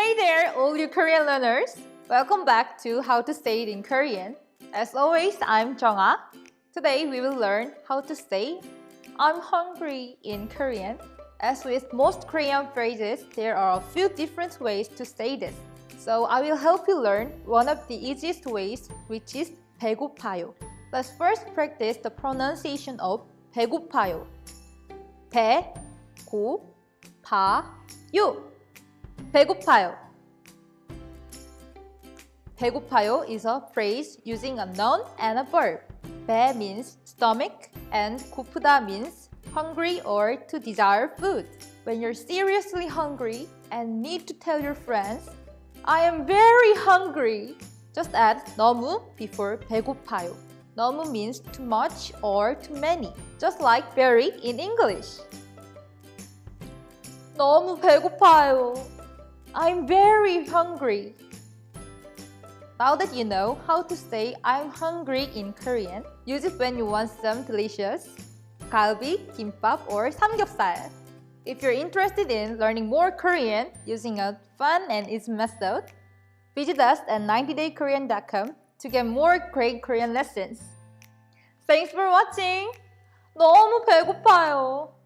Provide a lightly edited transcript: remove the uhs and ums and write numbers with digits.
Hey there, all you Korean learners! Welcome back to How to Say It in Korean. As always, I'm Jongha. Today we will learn how to say I'm hungry in Korean. As with most Korean phrases, there are a few different ways to say this. So I will help you learn one of the easiest ways, which is 배고파요. Let's first practice the pronunciation of 배고파요. 배, 고, 파, 요. 배고파요. 배고파요 is a phrase using a noun and a verb. 배 means stomach and 고프다 means hungry or to desire food. When you're seriously hungry and need to tell your friends, I am very hungry, just add 너무 before 배고파요. 너무 means too much or too many, just like very in English. 너무 배고파요. I'm very hungry. Now that you know how to say I'm hungry in Korean, use it when you want some delicious 갈비, 김밥, or 삼겹살. If you're interested in learning more Korean using a fun and easy method, visit us at 90daykorean.com to get more great Korean lessons. Thanks for watching. 너무 배고파요.